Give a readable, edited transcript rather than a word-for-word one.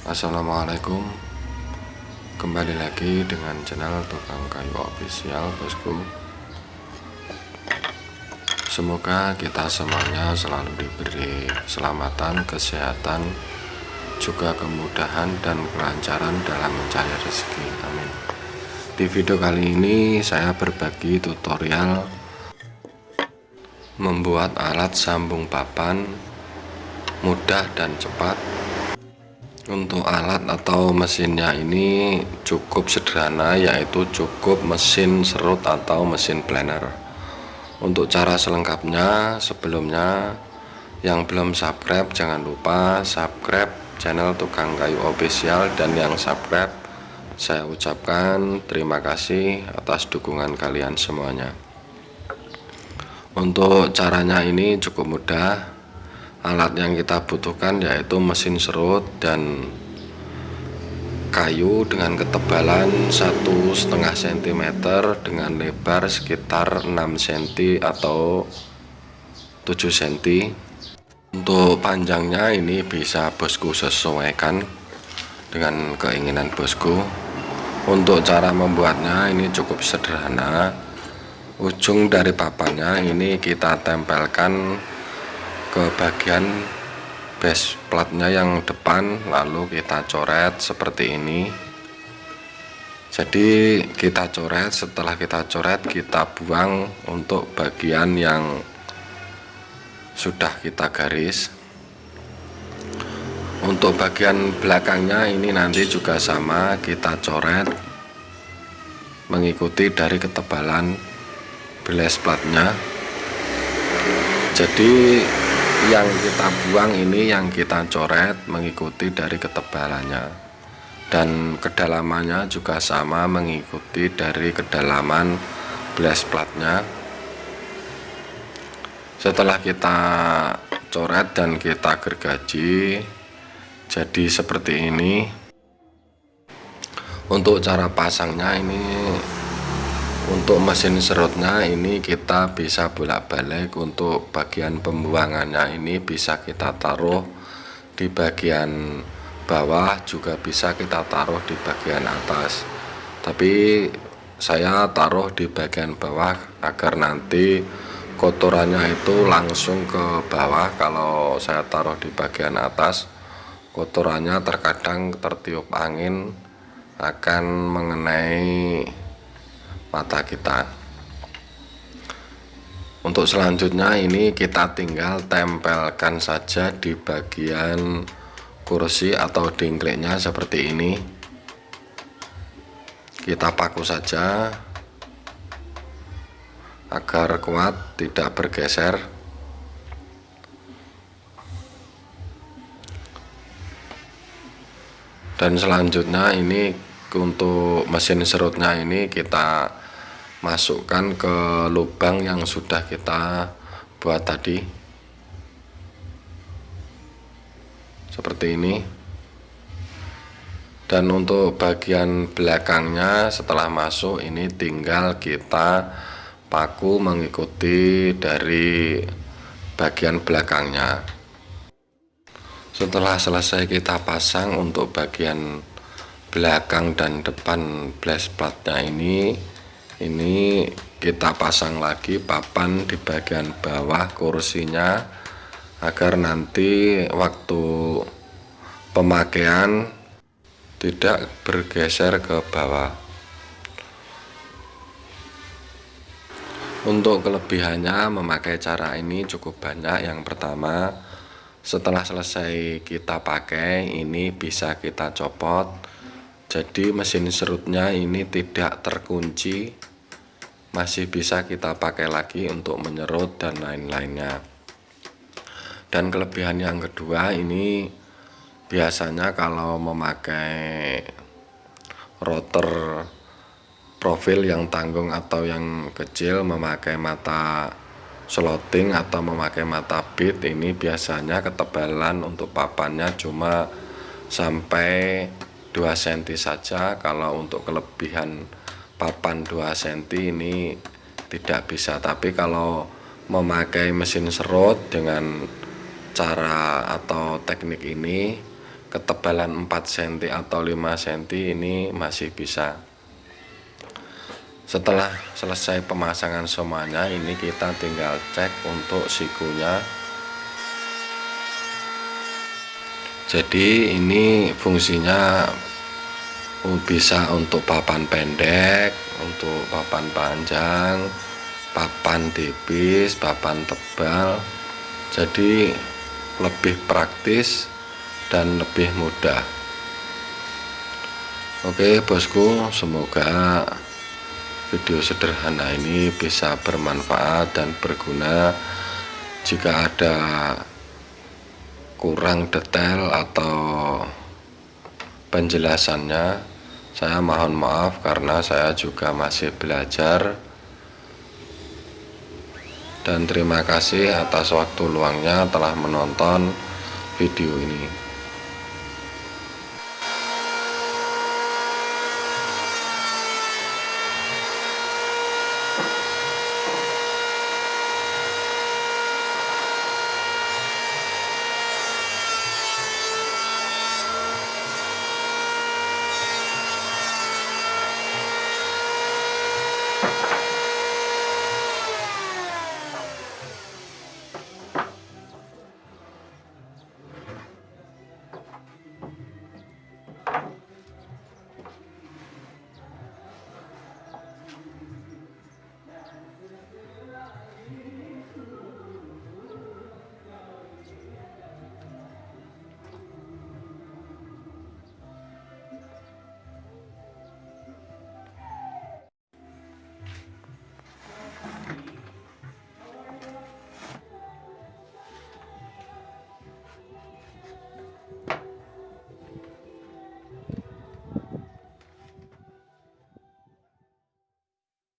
Assalamualaikum. Kembali lagi dengan channel Tukang Kayu Official, bosku. Semoga kita semuanya selalu diberi keselamatan, kesehatan, juga kemudahan dan kelancaran dalam mencari rezeki. Amin. Di video kali ini saya berbagi tutorial membuat alat sambung papan mudah dan cepat. Untuk alat atau mesinnya ini cukup sederhana, yaitu cukup mesin serut atau mesin planer. Untuk cara selengkapnya, sebelumnya yang belum subscribe jangan lupa subscribe channel Tukang Kayu Official, dan yang subscribe saya ucapkan terima kasih atas dukungan kalian semuanya. Untuk caranya ini cukup mudah. Alat yang kita butuhkan yaitu mesin serut dan kayu dengan ketebalan 1,5 cm dengan lebar sekitar 6 cm atau 7 cm. Untuk panjangnya ini bisa bosku sesuaikan dengan keinginan bosku. Untuk cara membuatnya ini cukup sederhana. Ujung dari papannya ini kita tempelkan ke bagian base platnya yang depan, lalu kita coret seperti ini. Jadi kita coret, setelah kita coret kita buang untuk bagian yang sudah kita garis. Untuk bagian belakangnya ini nanti juga sama, kita coret mengikuti dari ketebalan base platnya. Jadi yang kita buang ini yang kita coret mengikuti dari ketebalannya, dan kedalamannya juga sama mengikuti dari kedalaman base platnya. Setelah kita coret dan kita gergaji jadi seperti ini. Untuk cara pasangnya ini, untuk mesin serutnya ini kita bisa bolak-balik. Untuk bagian pembuangannya ini bisa kita taruh di bagian bawah, juga bisa kita taruh di bagian atas. Tapi saya taruh di bagian bawah agar nanti kotorannya itu langsung ke bawah. Kalau saya taruh di bagian atas, kotorannya terkadang tertiup angin akan mengenai mata kita. Untuk selanjutnya ini kita tinggal tempelkan saja di bagian kursi atau dingkliknya seperti ini. Kita paku saja agar kuat, tidak bergeser. Dan selanjutnya ini untuk mesin serutnya ini kita masukkan ke lubang yang sudah kita buat tadi seperti ini. Dan untuk bagian belakangnya setelah masuk ini tinggal kita paku mengikuti dari bagian belakangnya. Setelah selesai kita pasang untuk bagian belakang dan depan base platnya ini kita pasang lagi papan di bagian bawah kursinya agar nanti waktu pemakaian tidak bergeser ke bawah. Untuk kelebihannya memakai cara ini cukup banyak. Yang pertama, setelah selesai kita pakai ini bisa kita copot, jadi mesin serutnya ini tidak terkunci, masih bisa kita pakai lagi untuk menyerut dan lain-lainnya. Dan kelebihan yang kedua ini, biasanya kalau memakai rotor profil yang tanggung atau yang kecil, memakai mata slotting atau memakai mata bit, ini biasanya ketebalan untuk papannya cuma sampai 2 cm saja. Kalau untuk kelebihan papan 2 cm ini tidak bisa. Tapi kalau memakai mesin serut dengan cara atau teknik ini ketebalan 4 cm atau 5 cm ini masih bisa. Setelah selesai pemasangan semuanya, ini kita tinggal cek untuk sikunya. Jadi ini fungsinya bisa untuk papan pendek, untuk papan panjang, papan tipis, papan tebal. Jadi lebih praktis dan lebih mudah. Oke bosku, semoga video sederhana ini bisa bermanfaat dan berguna. Jika ada kurang detail atau penjelasannya, saya mohon maaf karena saya juga masih belajar. Dan terima kasih atas waktu luangnya telah menonton video ini.